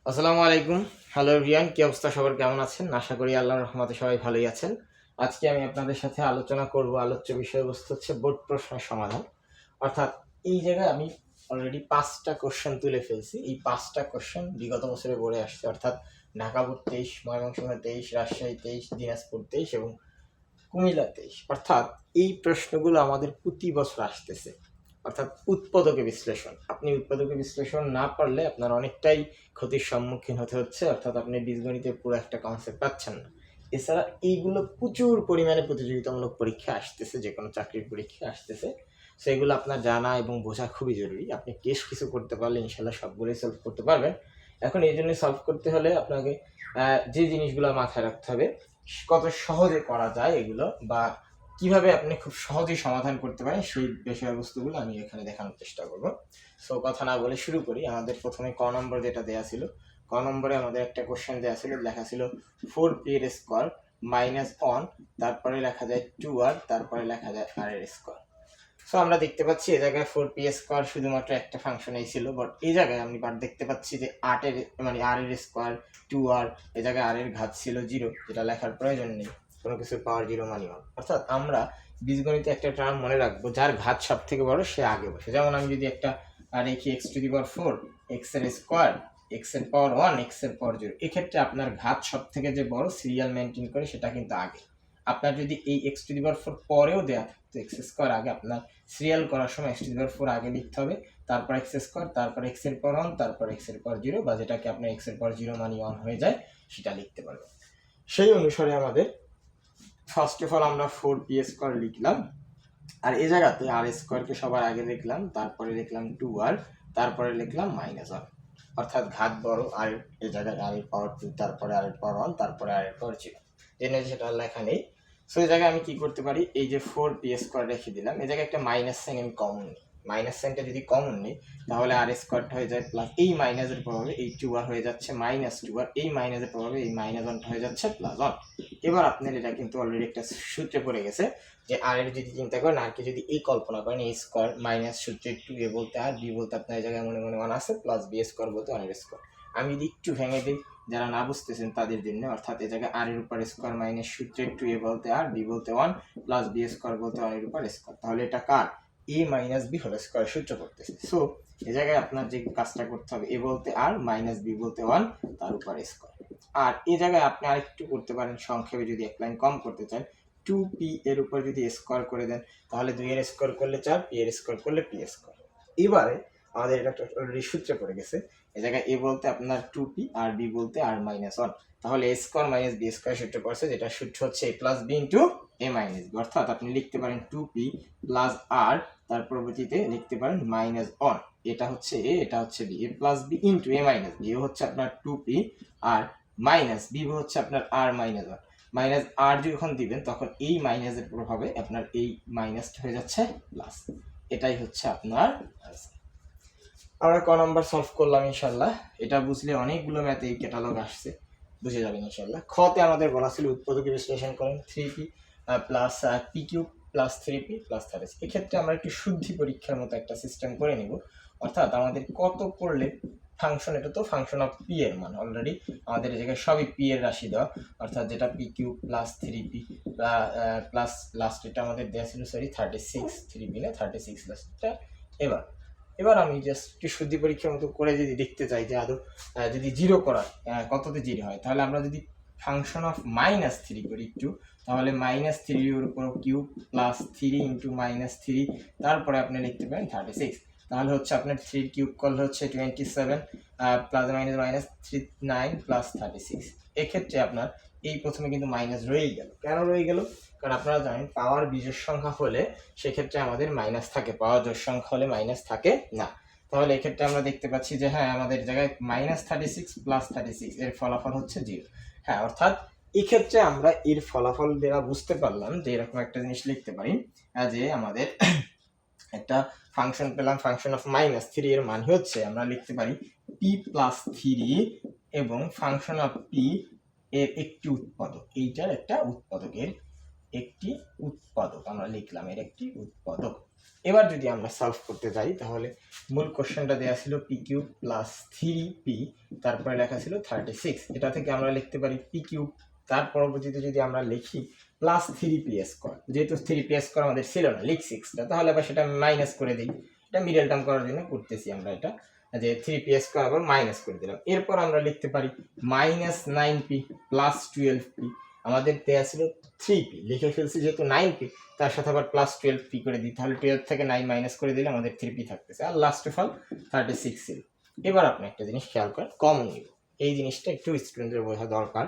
আসসালামু আলাইকুম। Hello everyone, কি অবস্থা সবার, কেমন আছেন? আশা করি আল্লাহর রহমতে সবাই ভালোই আছেন। আজকে আমি আপনাদের সাথে আলোচনা করব, আলোচ্য বিষয়বস্তু হচ্ছে বোর্ড প্রশ্নের সমাধান। অর্থাৎ এই জায়গায় আমি অলরেডি 5টা কোশ্চেন তুলে ফেলছি। এই 5টা কোশ্চেন বিগত বছরে বোর্ডে আসছে, অর্থাৎ ঢাকা বোর্ড 23, ময়মনসিংহ 23, রাজশাহী 23, দিনাজপুর 23 এবং কুমিল্লা 23। অর্থাৎ এই প্রশ্নগুলো আমাদের প্রতি বছর আসতেছে। অর্থাৎ উৎপাদকে বিশ্লেষণ, আপনি উৎপাদকে বিশ্লেষণ না পারলে আপনার অনেকটাই ক্ষতির সম্মুখীন হতে হচ্ছে, অর্থাৎ আপনি বীজগণিতের পুরো একটা কনসেপ্ট পাচ্ছেন না। এছাড়া এইগুলো প্রচুর পরিমাণে প্রতিযোগিতামূলক পরীক্ষা আসতেছে, যে কোনো চাকরির পরীক্ষা আসতেছে, সেগুলো আপনার জানা এবং বোঝা খুবই জরুরি। আপনি বেশ কিছু করতে পারলে ইনশাল্লাহ সবগুলোই সলভ করতে পারবেন। এখন এই জন্য সলভ করতে হলে আপনাকে যে জিনিসগুলো মাথায় রাখতে হবে, কত সহজে করা যায় এগুলো, বা কিভাবে আপনি খুব সহজেই সমাধান করতে পারেন, সেই বিষয়বস্তুগুলো আমি এখানে দেখানোর চেষ্টা করব। সো কথা না বলে শুরু করি। আমাদের প্রথমে ক নম্বর যেটা দেয়া ছিল, ক নম্বরে আমাদের একটা কোশ্চেন দেওয়া ছিল, লেখা ছিল 4p এর স্কোয়ার -1, তারপরে লেখা যায় 2r, তারপরে লেখা যায় r এর স্কোয়ার। সো আমরা দেখতে পাচ্ছি এই জায়গায় 4p স্কোয়ার শুধুমাত্র একটা ফাংশনেই ছিল, বাট এই জায়গায় আমি দেখতে পাচ্ছি যে 8 এর মানে r এর স্কোয়ার 2r, এই জায়গায় r এর ঘাত ছিল 0, যেটা লেখার প্রয়োজন নেই, কোনো কিছু পাওয়ার 0 মানে 1। অর্থাৎ আমরা বীজগণিতে একটা টার্ম মনে রাখবো, যার ঘাত সব থেকে বড় সে আগে বসে। যেমন আমি যদি একটা রেখি x⁴, x এর স্কোয়ার, x এর পাওয়ার 1, x এর পাওয়ার 0, এক্ষেত্রে আপনার ঘাত সব থেকে যে বড় সিরিয়াল মেনটেন করে সেটা কিন্তু আগে। আপনার যদি এই x⁴ পরেও দেয়া থাকতো x স্কোয়ার আগে, আপনার সিরিয়াল করার সময় x⁴ আগে লিখতে হবে, তারপর x স্কোয়ার, তারপর x এর পাওয়ার 1, তারপর x এর পাওয়ার 0, বা যেটাকে আপনার x এর পাওয়ার 0 মানে 1 হয়ে যায়, সেটা লিখতে পারবেন। সেই অনুসারে আমাদের ফার্স্ট অফ অল আমরা 4p স্কোয়ার লিখলাম, আর এই জায়গাতে আর স্কোয়ারকে সবার আগে লিখলাম, তারপরে লিখলাম 2r, তারপরে লিখলাম -1। অর্থাৎ ঘাত বড়, আর এই জায়গায় r এর পাওয়ার 2, তারপরে r এর পাওয়ার 1, তারপরে r এর পাওয়ার 0, জেনে সেটা লেখা নেই। সো এই জায়গায় আমি কি করতে পারি, এই যে 4p স্কোয়ার রেখে দিলাম, এই জায়গায় একটা মাইনাস সাইন আমি কমন নিই। মাইনাস সাইনটা যদি কমন নিই তাহলে আর স্কোয়ারটা হয়ে যায় প্লাস, এই মাইনাসের প্রভাবে এই 2r হয়ে যাচ্ছে -2r, এই মাইনাসের প্রভাবে এই -1টা হয়ে যাচ্ছে +1। এবার আপনার এটা কিন্তু অলরেডি একটা সূত্রে পড়ে গেছে, যে আর এর যদি চিন্তা করেন, আর কে যদি এই কল্পনা করেন, এই স্কোয়ার মাইনাস সূত্রে 2a বলতে আর b বলতে আপনার এই জায়গায় মনে মনে 1 আছে, প্লাস b স্কোয়ার বলতে 1 এর স্কোয়ার। আমি যদি একটু ভেঙে দিই যারা না বুঝতেছেন তাদের জন্য, অর্থাৎ এই জায়গায় আর এর উপর স্কোয়ার মাইনাস সূত্রে 2a বলতে আর, b বলতে 1, প্লাস b স্কোয়ার বলতে 1 এর উপর স্কোয়ার, তাহলে এটা কার a minus b whole square সূত্র করতেছে। সো এই জায়গায় আপনার যে কাজটা করতে হবে, a বলতে আর মাইনাস b বলতে 1, তার উপর স্কোয়ার। আর এই জায়গায় আপনি আরেকটু করতে পারেন সংক্ষেপে, যদি এক লাইন কম করতে চান, 2p এর উপর যদি স্কোয়ার করে দেন, তাহলে 2 এর স্কোয়ার করলে 4, p এর স্কোয়ার করলে p স্কোয়ার। এবারে আমাদের এটা অলরেডি সূত্রে পড়ে গেছে, এই জায়গায় a বলতে আপনার 2p, আর b বলতে r -1, তাহলে a square minus b square সূত্র পড়ছে, যেটা সূত্র হচ্ছে a plus b into a minus b। অর্থাৎ আপনি লিখতে পারেন 2p প্লাস r, তার পরবর্তীতে লিখতে পারেন -1, এটা হচ্ছে a, এটা হচ্ছে b, a plus b into a minus b, a হচ্ছে আপনার 2p, আর মাইনাস b হচ্ছে আপনার r -1। মাইনাস আর যখন দিবেন তখন এই মাইনাসের প্রভাবে আপনার এই মাইনাসটা হয়ে যাচ্ছে প্লাস। এটাই হচ্ছে আপনার। আমরা ক নাম্বার সলভ করলাম ইনশাল্লাহ। এটা বুঝলে অনেকগুলো ম্যাথে এই ক্যাটালগ আসছে, বুঝে যাবেন ইনশাল্লাহ। খতে আমাদের বলা ছিল উৎপাদকে বিশ্লেষণ করেন 3p plus p³ plus 3p plus 30। এক্ষেত্রে আমরা একটু শুদ্ধি পরীক্ষার মতো একটা সিস্টেম করে নিব, অর্থাৎ আমাদের কত করলে ফাংশন, এটা তো ফাংশন অফ পি এর মান, অলরেডি আমাদের এই জায়গায় সবই পি এর রাশি দেওয়া, অর্থাৎ যেটা p³ plus 3p plus last এটা আমাদের দেওয়া ছিল, সরি 36, 3p না 36 লাস্টটা। এবার আমি জাস্ট একটু শুদ্ধি পরীক্ষার মতো করে যদি দেখতে চাই যে আদৌ যদি 0 করা কততে 0 হয়, তাহলে আমরা যদি ফাংশন অফ -3 করি একটু, তাহলে -3 এর উপর কিউব প্লাস 3 ইন্টু -3, তারপরে আপনি লিখতে পারেন 36। তাহলে হচ্ছে আপনার 3 কিউব করলে হচ্ছে 27, প্লাস মাইনাস 9 প্লাস 36। এক্ষেত্রে আপনার এই প্রথমে কিন্তু মাইনাস রয়েই গেল। কেন রয়ে গেল? কারণ আপনারা জানেন পাওয়ার বিজোড় সংখ্যা হলে সেক্ষেত্রে আমাদের মাইনাস থাকে, পাওয়ার জোড় সংখ্যা হলে মাইনাস থাকে না। তাহলে এক্ষেত্রে আমরা দেখতে পাচ্ছি যে হ্যাঁ, আমাদের জায়গায় -36 প্লাস 36 এর ফলাফল হচ্ছে 0। হ্যাঁ, অর্থাৎ এক্ষেত্রে আমরা এর ফলাফল দ্বারা বুঝতে পারলাম যে এরকম একটা জিনিস লিখতে পারি, যে আমাদের একটা ফাংশন পেলাম, ফাংশন অফ -3 এর মান হচ্ছে, আমরা লিখতে পারি p প্লাস 3 এবং ফাংশন অফ p এর একটি উৎপাদক, এইটার একটা উৎপাদকের একটি উৎপাদক আমরা লিখলাম, এর একটি উৎপাদক। এবার যদি আমরা সলভ করতে যাই তাহলে মূল কোশ্চেনটা দেওয়া ছিল পি কিউব প্লাস 3p, তারপরে লেখা ছিল 36। এটা থেকে আমরা লিখতে পারি পি কিউব, তার পরবর্তীতে যদি আমরা লিখি প্লাস 3p স্কোয়ার, যেহেতু 3p স্কোয়ার আমাদের ছিল না, লিখছি এক্সট্রা, তাহলে আবার সেটা মাইনাস করে দিই। এটা মিডল টার্ম করার জন্য করতেছি আমরা, এটা যে 3p স্কোয়ার আবার মাইনাস করে দিলাম। এরপর আমরা লিখতে পারি মাইনাস 9p প্লাস 12p, আমাদের দেওয়া ছিল 3p, লিখে ফেলছি যেহেতু 9p, তার সাথে আবার প্লাস 12p করে দিই, তাহলে 12 থেকে 9 মাইনাস করে দিলে আমাদের 3p থাকতেছে, আর লাস্ট অফ অল 36 ছিল। এবার আপনি একটা জিনিস খেয়াল করেন, কমন নিব, এই জিনিসটা একটু স্টুডেন্টদের বোঝা দরকার,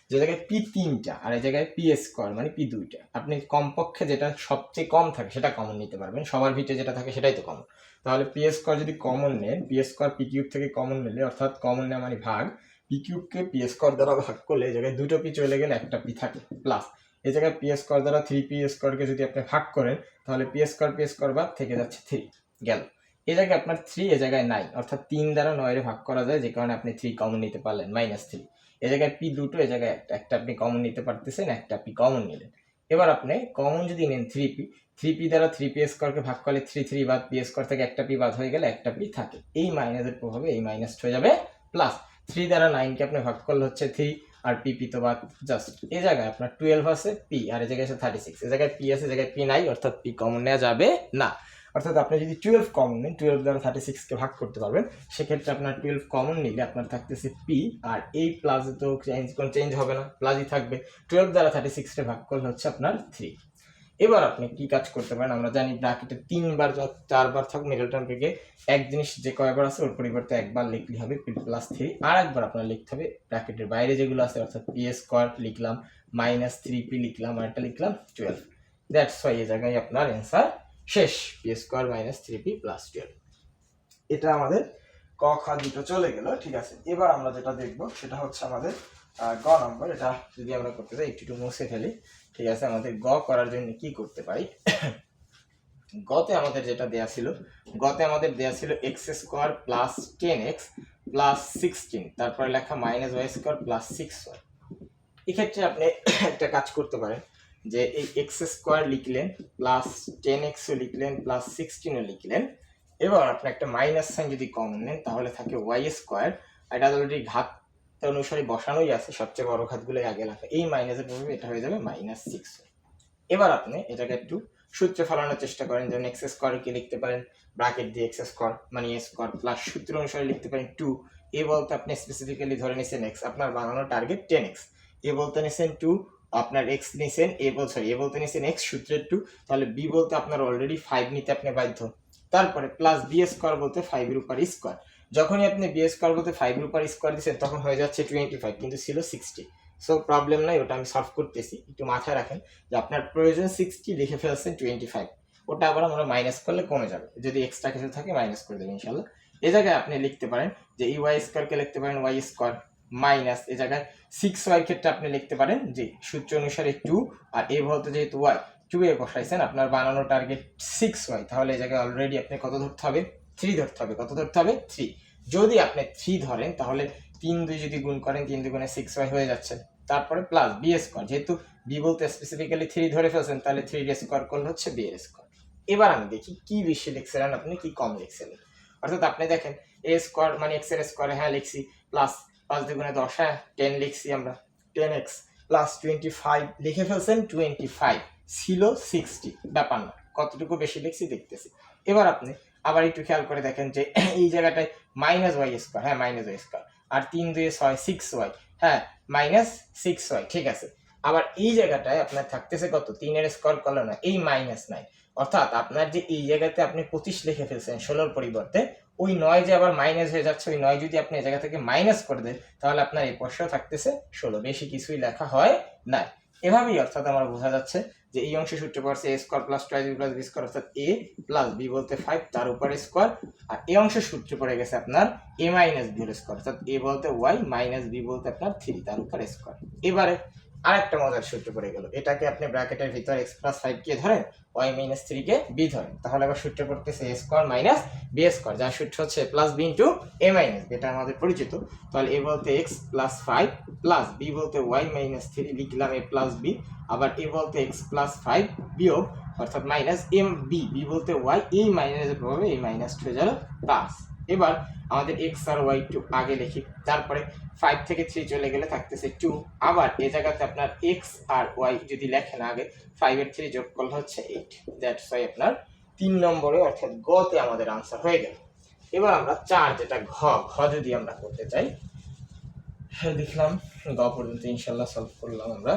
যে জায়গায় পি 3টা আর এই জায়গায় পি স্কোয়ার মানে পি 2টা, আপনি কমপক্ষে যেটা সবচেয়ে কম থাকে সেটা কমন নিতে পারবেন, সবার ভিতরে যেটা থাকে সেটাই তো কমন। তাহলে পি স্কোয়ার যদি কমন নেন, পি স্কোয়ার পি কিউব থেকে কমন নিলে, অর্থাৎ কমন নেওয়া মানে ভাগ, পি কিউবকে পি স্কোয়ার দ্বারা ভাগ করলে এই জায়গায় দুটো পি চলে গেলে একটা পি থাকে, প্লাস এই জায়গায় পি স্কোয়ার দ্বারা 3p স্কোয়ারকে যদি আপনি ভাগ করেন তাহলে পি স্কোয়ার বাদ থেকে যাচ্ছে 3 গেল। এই জায়গায় আপনার 3, এই জায়গায় 9, অর্থাৎ 3 দ্বারা 9 ভাগ করা যায়, যে কারণে আপনি 3 কমন নিতে পারলেন, -3। এই জায়গায় পি দুটো, এই জায়গায় একটা আপনি কমন নিতে পারতেছেন, একটা পি কমন নিলেন। এবার আপনি কমন যদি নেন 3p দ্বারা 3p স্কোয়ারকে ভাগ করলে 3 বাদ, পি স্কোয়ার থেকে একটা পি বাদ হয়ে গেলে একটা পি থাকে, এই মাইনাসের প্রভাবে এই মাইনাস হয়ে যাবে প্লাস, 3 দ্বারা 9কে আপনি ভাগ করলে হচ্ছে 3, আর পি তো বাদ, জাস্ট এই জায়গায় আপনার 12 আছে পি, আর এই জায়গায় আছে 36, এই জায়গায় পি আছে, এই জায়গায় পি নাই, অর্থাৎ পি কমন নেওয়া যাবে না। অর্থাৎ আপনি যদি 12 কমন নেন, 12 দ্বারা 36কে ভাগ করতে পারবেন, সেক্ষেত্রে আপনার 12 কমন নিলে আপনার থাকতেছে পি, আর এই প্লাস তো চেঞ্জ হবে না, প্লাসই থাকবে, 12 দ্বারা 36কে ভাগ করলে হচ্ছে আপনার 3। এবার আপনি কি কাজ করতে পারেন, আমরা জানি ব্র্যাকেটে 3বার 4বার থাকবে, মিডল টার্ম থেকে এক জিনিস যে কয়বার আছে ওর পরিবর্তে একবার লিখলে হবে পি প্লাস 3, আর একবার আপনার লিখতে হবে ব্র্যাকেটের বাইরে যেগুলো আছে, অর্থাৎ পি স্কোয়ার লিখলাম, -3p লিখলাম, আর একটা লিখলাম 12। দ্যাটস ওয়াই এই জায়গায় আপনার অ্যান্সার শেষ, পি স্কোয়ার -3p প্লাস 12। এটা আমাদের ক খ দুটো চলে গেল, ঠিক আছে। এবার আমরা যেটা দেখব সেটা হচ্ছে আমাদের গ নম্বর। এটা যদি আমরা করতে চাই একটু মুছে ফেলি, ঠিক আছে। আমাদের গ করার জন্য কি করতে পারি, গতে আমাদের যেটা দেয়া ছিল, x square plus 10x plus 16, তারপরে লেখা -y স্কোয়ার প্লাস 6y। এক্ষেত্রে আপনি একটা কাজ করতে পারেন, যে এই এক্স স্কোয়ার লিখলেন, প্লাস 10xও লিখলেন, প্লাস 16ও লিখলেন। এবার আপনি একটা মাইনাস সাইন যদি কমন নেন তাহলে থাকে ওয়াই স্কোয়ার, এটা অলরেডি ঘাত অনুসারে বসানোই আছে, সবচেয়ে বড় ঘাতগুলোই আগে লেখা, এই মাইনাসের প্রভাবে এটা হয়ে যাবে -6। এবার আপনি এটাকে একটু সূত্রে ফেলানোর চেষ্টা করেন, যেমন এক্স স্কোয়ার কি লিখতে পারেন, ব্র্যাকেট দিয়ে এক্স স্কোয়ার মানে এ স্কোয়ার প্লাস সূত্র অনুসারে লিখতে পারেন 2, এ বলতে আপনি স্পেসিফিক্যালি ধরে নিয়েছেন এক্স, আপনার বানানো টার্গেট 10x, এ বলতে নিয়েছেন 2, আপনার এক্স নিয়েছেন, এ বলতে নিয়েছেন এক্স সূত্রের 2, তাহলে বি বলতে আপনার অলরেডি 5 নিতে আপনি বাধ্য। তারপরে প্লাস বি স্কোয়ার বলতে 5 এর উপর স্কোয়ার, যখনই আপনি বি স্কোয়ার বলতে 5 এর উপর স্কোয়ার দিচ্ছেন তখন হয়ে যাচ্ছে 25, কিন্তু ছিল 60। সো প্রবলেম নাই, ওটা আমি সলভ করতেছি, একটু মাথায় রাখেন যে আপনার প্রয়োজন 60, লিখে ফেলছেন 25, ওটা আবার আমরা মাইনাস করলে কমে যাবে, যদি এক্সট্রা কিছু থাকে মাইনাস করে দেবেন ইনশাল্লাহ। এই জায়গায় আপনি লিখতে পারেন যে এই ওয়াই স্কোয়ারকে লিখতে পারেন ওয়াই স্কোয়ার মাইনাস, এই জায়গায় 6y ক্ষেত্রে আপনি লিখতে পারেন যে সূত্র অনুসারে 2, আর এ বলতে যেহেতু ওয়াই 2 এ বসাইছেন, আপনার বানানো টার্গেট 6y, তাহলে এই জায়গায় অলরেডি আপনি কত ধরতে হবে, 3 ধরতে হবে। কত ধরতে হবে, 3। যদি আপনি 3 ধরেন তাহলে 3 2 যদি গুণ করেন, 3 2 6y হয়ে যাচ্ছে। তারপরে প্লাস বি স্কোয়ার, যেহেতু বি বলতে স্পেসিফিক্যালি 3 ধরে ফেলছেন, তাহলে 3 এর স্কোয়ার করলে হচ্ছে বি এর স্কোয়ার। এবার আমি দেখি কি বেশি লিখছিলেন আপনি, কি কম লিখছিলেন। অর্থাৎ আপনি দেখেন এ স্কোয়ার মানে এক্স এর স্কোয়ার, হ্যাঁ লিখছি, প্লাস 5 2 10, হ্যাঁ 10 লিখছি আমরা, 10x প্লাস 25 লিখে ফেলছেন, 25 ছিল 60, ব্যাপার না, কতটুকু বেশি লিখছি দেখতেছি। এবার আপনি আবার একটু খেয়াল করে দেখেন যে এই জায়গাটায় -y স্কোয়ার, হ্যাঁ -y স্কোয়ার, আর 3 2 6 6y, হ্যাঁ -6y, ঠিক আছে। আবার এই জায়গাটায় আপনার থাকতেছে কত, 3 এর স্কোয়ার করলে না, এই -9, অর্থাৎ আপনার যে এই জায়গাতে আপনি 25 লিখে ফেলছেন 16 পরিবর্তে, ওই 9 যে আবার মাইনাস হয়ে যাচ্ছে, ওই 9 যদি আপনি এই জায়গা থেকে মাইনাস করে দেন তাহলে আপনার এই পাশেও থাকতেছে 16, বেশি কিছুই লেখা হয় না। এভাবেই অর্থাৎ আমার বোঝা যাচ্ছে যে এই অংশে সূত্র পড়ছে a square plus 2ab plus b square, অর্থাৎ a প্লাস b বলতে 5 তার উপরে স্কোয়ার, আর এই অংশে সূত্র পড়ে গেছে আপনার a মাইনাস b এর স্কোয়ার, অর্থাৎ a বলতে y মাইনাস b বলতে আপনার 3 তার উপরে স্কোয়ার। এবারে আরেকটা মজার সূত্র পড়ে গেল, এটাকে আপনি ব্র্যাকেটের ভিতর x প্লাস 5 কে ধরেন, y মাইনাস 3 কে b ধরেন, তাহলে আবার সূত্র পড়তেছে a square minus b square, যার সূত্র হচ্ছে plus b into a minus b, এটা আমাদের পরিচিত। তাহলে a বলতে x প্লাস 5 প্লাস b বলতে y মাইনাস 3, লিখলাম a প্লাস b, আবার a বলতে x প্লাস 5 বিয়োগ অর্থাৎ মাইনাস এম বি, বি বলতে ওয়াই, এই মাইনাসের প্রভাবে এই মাইনাস হয়ে গেল প্লাস। এবার আমাদের এক্স আর ওয়াই একটু আগে লিখি, তারপরে 5 থেকে 3 চলে গেলে থাকতেছে 2। আবার এই জায়গাতে আপনার এক্স আর ওয়াই যদি লেখেন আগে, 5 এর 3 যোগ করলে হচ্ছে 8। দ্যাটস ওয়াই আপনার 3 নম্বরে অর্থাৎ গতে আমাদের আনসার হয়ে গেল। এবার আমরা 4 যেটা ঘ, ঘ যদি আমরা করতে চাই, হ্যাঁ দেখলাম গ পর্যন্ত ইনশাল্লাহ সলভ করলাম আমরা।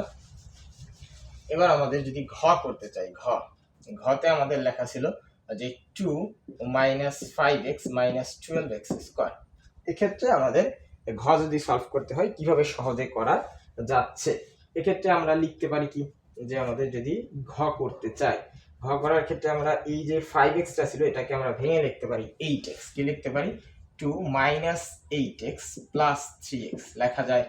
এবার আমাদের যদি ঘ করতে চাই, ঘ, ঘতে আমাদের লেখা ছিল যে 2 minus 5x minus 12x square. এক্ষেত্রে আমাদের ঘ যদি সলভ করতে হয় কিভাবে সহজে করা যাচ্ছে, এক্ষেত্রে আমরা লিখতে পারি কি, যে আমাদের যদি ঘ করতে চাই, ঘ করার ক্ষেত্রে আমরা এই যে 5xটা ছিল এটাকে আমরা ভেঙে লিখতে পারি 8x। কি লিখতে পারি, 2 মাইনাস 8x প্লাস 3x লেখা যায়।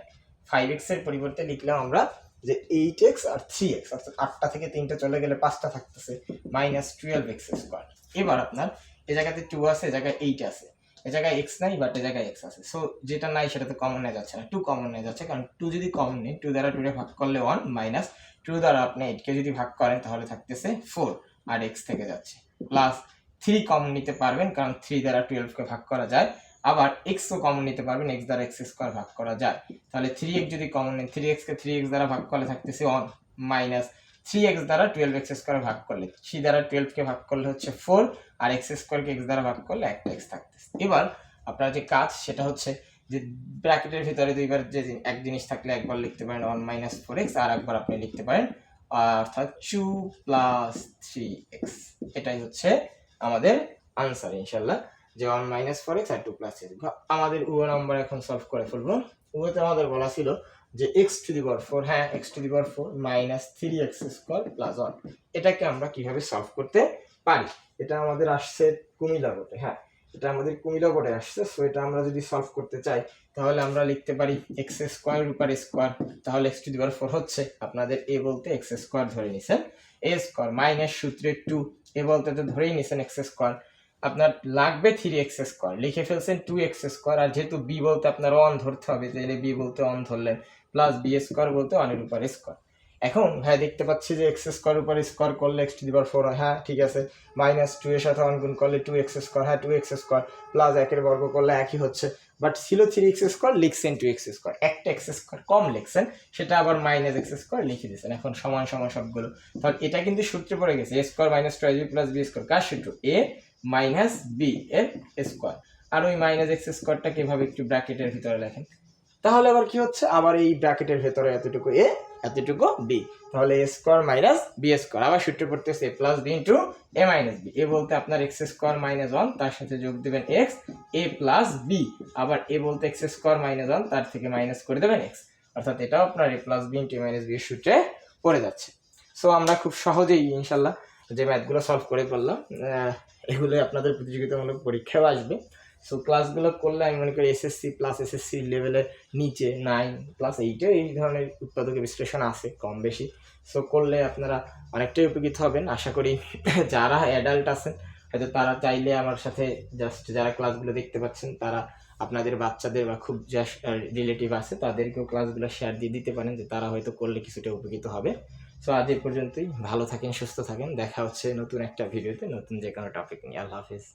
5x এর পরিবর্তে লিখলাম আমরা যে 8x আর 3x, অর্থাৎ 8টা থেকে 3টা চলে গেলে 5টা থাকতেছে মাইনাস 12x স্কোয়ার। এবার আপনার এই জায়গাতে 2 আছে, এই জায়গায় 8 আছে, এই জায়গায় x নাই বাট এই জায়গায় x আছে। সো যেটা নাই সেটা তো কমন নিয়ে যাচ্ছে না, 2 কমন নিয়ে যাচ্ছে, কারণ 2 যদি কমন নেই 2 দ্বারা 2 রে ভাগ করলে 1 মাইনাস 2 দ্বারা আপনি 8 কে যদি ভাগ করেন তাহলে থাকতেছে 4 আর x থেকে যাচ্ছে প্লাস 3 কমন নিতে পারবেন কারণ 3 দ্বারা 12 কে ভাগ করা যায়। আবার x ও কমন নিতে পারবেন, x দ্বারা x স্কয়ার ভাগ করা যায়। তাহলে 3x যদি কমন নেন, 3x কে 3x দ্বারা ভাগ করলে থাকতেছে 1 মাইনাস 3x দ্বারা 12x স্কয়ার ভাগ করলে, 3 দ্বারা 12 কে ভাগ করলে হচ্ছে 4 আর x স্কয়ার কে x দ্বারা ভাগ করলে একটা x থাকতেছে। এবার আপনার যে কাজ সেটা হচ্ছে যে ব্র্যাকেটের ভিতরে দুইবার যে এক জিনিস থাকলে একবার লিখতে পারেন 1 মাইনাস 4x, আর একবার আপনি লিখতে পারেন অর্থাৎ 2 প্লাস 3x। এটাই হচ্ছে আমাদের আনসার ইনশাআল্লাহ, যে 1 মাইনাস 4x আর 2 প্লাস 3। আমাদের ও নাম্বার এখন সলভ করে ফেলবো। ওতে আমাদের বলা ছিল যে x টু দি পাওয়ার 4, হ্যাঁ x to the power 4 minus 3x square plus 1। এটাকে আমরা কিভাবে সলভ করতে পারি, এটা আমাদের আসছে কুমিল্লা বোর্ডে, হ্যাঁ এটা আমাদের কুমিল্লা বোর্ডে আসছে। সো এটা আমরা যদি সলভ করতে চাই তাহলে আমরা লিখতে পারি x স্কয়ার উপর স্কয়ার, তাহলে x টু দি পাওয়ার 4 হচ্ছে আপনাদের a বলতে x স্কয়ার ধরে নিছেন, a স্কয়ার মাইনাস সূত্রে 2, a বলতে তো ধরেই নিছেন x স্কয়ার, আপনার লাগবে 3x স্কয়ার, লিখে ফেলছেন 2x স্কয়ার, আর যেহেতু b বলতে আপনার 1 ধরতে হবে তাহলে b বলতে 1 ধরলেন, প্লাস b স্কয়ার বলতে 1 এর উপর স্কয়ার। এখন হ্যাঁ দেখতে পাচ্ছি যে x স্কয়ার উপর স্কয়ার করলে x টু দি পাওয়ার 4 হয়, হ্যাঁ ঠিক আছে, মাইনাস 2 এর সাথে 1 গুণ করলে 2x স্কয়ার, হ্যাঁ 2x স্কয়ার, প্লাস 1 এর বর্গ করলে একই হচ্ছে, বাট ছিল 3x স্কয়ার লিখছেন 2x স্কয়ার, একটা x স্কয়ার কম লিখছেন, সেটা আবার মাইনাস x স্কয়ার লিখে দিয়েছেন। এখন সমান সমান সবগুলো, তাহলে এটা কিন্তু সূত্রে পড়ে গেছে a square minus 2ab plus b square, কার সূত্র, a মাইনাস বি এর স্কয়ার। আর ওই মাইনাস এক্স স্কয়ারটা কিভাবে একটু ব্র্যাকেটের ভিতরে লেখেন, তাহলে আবার কি হচ্ছে, আবার এই ব্র্যাকেটের ভিতরে এতটুকু a এতটুকু b, তাহলে a square minus B square, আবার সূত্র পড়তেছে a plus B into a minus B. a বলতে আপনার x স্কয়ার মাইনাস 1, তার সাথে যোগ দেবেন x, a প্লাস বি, আবার a বলতে x স্কয়ার মাইনাস 1, তার থেকে মাইনাস করে দেবেন x, অর্থাৎ এটাও আপনার a plus B into a minus B এর সূত্রে পড়ে যাচ্ছে। সো আমরা খুব সহজেই ইনশাল্লাহ যে ম্যাথগুলো সলভ করে ফেললাম, এগুলো আপনাদের প্রতিযোগিতামূলক পরীক্ষাও আসবে। সো ক্লাসগুলো করলে আমি মনে করি এসএসসি প্লাস এসএসসি লেভেলের নিচে 9 প্লাস 8 এই ধরনের উৎপাদকের বিশ্লেষণ আছে কম বেশি। সো করলে আপনারা অনেকটাই উপকৃত হবেন আশা করি। যারা অ্যাডাল্ট আছেন হয়তো তারা চাইলে আমার সাথে জাস্ট যারা ক্লাসগুলো দেখতে পাচ্ছেন তারা আপনাদের বাচ্চাদের বা খুব যা রিলেটিভ আছে তাদেরকেও ক্লাসগুলো শেয়ার দিয়ে দিতে পারেন, যে তারা হয়তো করলে কিছুটা উপকৃত হবে। সো আজ এই পর্যন্তই, ভালো থাকেন, সুস্থ থাকেন, দেখা হচ্ছে নতুন একটা ভিডিওতে নতুন যে কোনো টপিক নিয়ে। আল্লাহ হাফিজ।